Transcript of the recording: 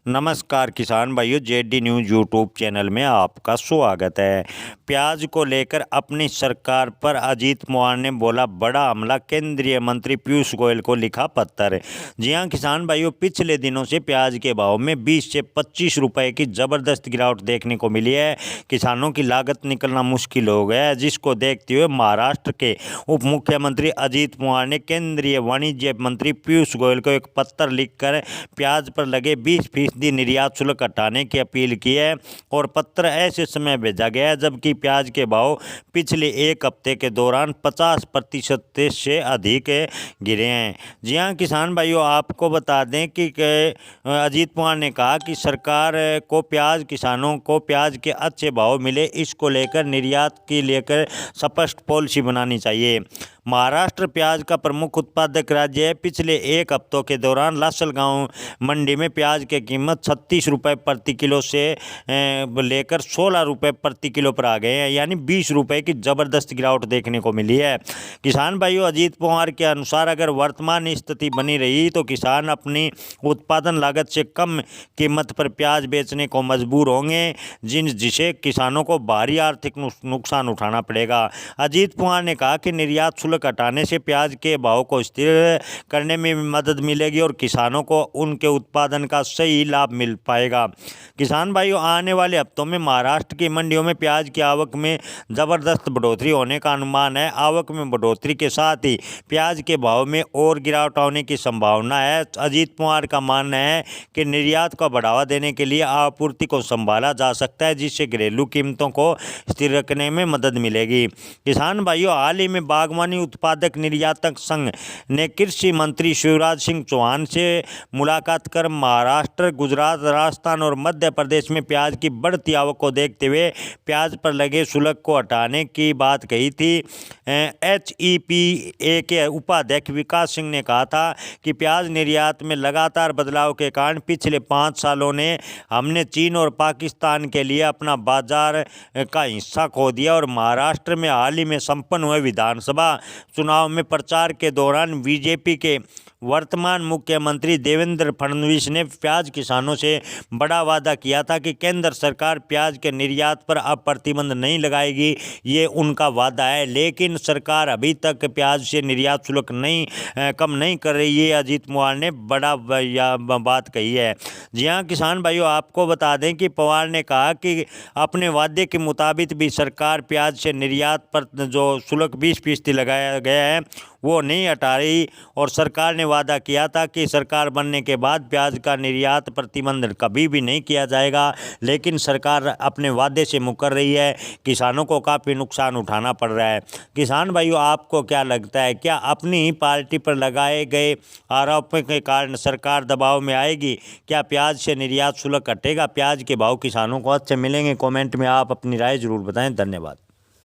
नमस्कार किसान भाइयों, जेडी न्यूज़ यूट्यूब चैनल में आपका स्वागत है। प्याज को लेकर अपनी सरकार पर अजीत पवार ने बोला बड़ा हमला, केंद्रीय मंत्री पीयूष गोयल को लिखा पत्र। जी हां किसान भाइयों, पिछले दिनों से प्याज के भाव में 20 से 25 रुपए की ज़बरदस्त गिरावट देखने को मिली है। किसानों की लागत निकलना मुश्किल हो गया है, जिसको देखते हुए महाराष्ट्र के उप मुख्यमंत्री अजीत पवार ने केंद्रीय वाणिज्य मंत्री पीयूष गोयल को एक पत्र लिखकर प्याज पर लगे 20% निर्यात शुल्क हटाने की अपील की है। और पत्र ऐसे समय भेजा गया है जबकि प्याज के भाव पिछले एक हफ्ते के दौरान 50% से अधिक गिरे हैं। जी हां किसान भाइयों, आपको बता दें कि अजीत पवार ने कहा कि सरकार को किसानों को प्याज के अच्छे भाव मिले, इसको लेकर निर्यात की लेकर स्पष्ट पॉलिसी बनानी चाहिए। महाराष्ट्र प्याज का प्रमुख उत्पादक राज्य है। पिछले एक हफ्तों के दौरान लासलगांव मंडी में प्याज की कीमत 36 रुपये प्रति किलो से लेकर 16 रुपये प्रति किलो पर आ गए हैं, यानी 20 रुपये की ज़बरदस्त गिरावट देखने को मिली है। किसान भाइयों, अजीत पवार के अनुसार अगर वर्तमान स्थिति बनी रही तो किसान अपनी उत्पादन लागत से कम कीमत पर प्याज बेचने को मजबूर होंगे, जिसे किसानों को भारी आर्थिक नुकसान उठाना पड़ेगा। अजीत पवार ने कहा कि निर्यात शुल्क हटाने से प्याज के भाव को स्थिर करने में मदद मिलेगी और किसानों को उनके उत्पादन का सही लाभ मिल पाएगा। किसान भाइयों, आने वाले हफ्तों में महाराष्ट्र की मंडियों में प्याज की आवक में ज़बरदस्त बढ़ोतरी होने का अनुमान है। आवक में बढ़ोतरी के साथ ही प्याज के भाव में और गिरावट आने की संभावना है। अजीत पवार का मानना है कि निर्यात को बढ़ावा देने के लिए आपूर्ति को संभाला जा सकता है, जिससे घरेलू कीमतों को स्थिर रखने में मदद मिलेगी। किसान भाइयों, हाल ही में बागवानी उत्पादक निर्यातक संघ ने कृषि मंत्री शिवराज सिंह चौहान से मुलाकात कर महाराष्ट्र, गुजरात, राजस्थान और मध्य प्रदेश में प्याज की बढ़ती आवक को देखते हुए प्याज पर लगे शुल्क को हटाने की बात कही थी। HEPA के उपाध्यक्ष विकास सिंह ने कहा था कि प्याज निर्यात में लगातार बदलाव के कारण पिछले 5 सालों ने हमने चीन और पाकिस्तान के लिए अपना बाजार का हिस्सा खो दिया। और महाराष्ट्र में हाल ही में संपन्न हुए विधानसभा चुनाव में प्रचार के दौरान बीजेपी के वर्तमान मुख्यमंत्री देवेंद्र फडणवीस ने प्याज किसानों से बड़ा वादा किया था कि केंद्र सरकार प्याज के निर्यात पर अब प्रतिबंध नहीं लगाएगी। ये उनका वादा है, लेकिन सरकार अभी तक प्याज से निर्यात शुल्क कम नहीं कर रही है। अजीत पवार ने बड़ा बात कही है। जी हाँ किसान भाइयों, आपको बता दें कि पवार ने कहा कि अपने वादे के मुताबिक भी सरकार प्याज से निर्यात पर जो शुल्क 20% लगाया गया है वो नहीं हटा रही। और सरकार ने वादा किया था कि सरकार बनने के बाद प्याज का निर्यात प्रतिबंध कभी भी नहीं किया जाएगा, लेकिन सरकार अपने वादे से मुकर रही है। किसानों को काफ़ी नुकसान उठाना पड़ रहा है। किसान भाइयों, आपको क्या लगता है, क्या अपनी ही पार्टी पर लगाए गए आरोपों के कारण सरकार दबाव में आएगी? क्या प्याज से निर्यात शुल्क हटेगा? प्याज के भाव किसानों को अच्छे मिलेंगे? कमेंट में आप अपनी राय जरूर बताएं। धन्यवाद।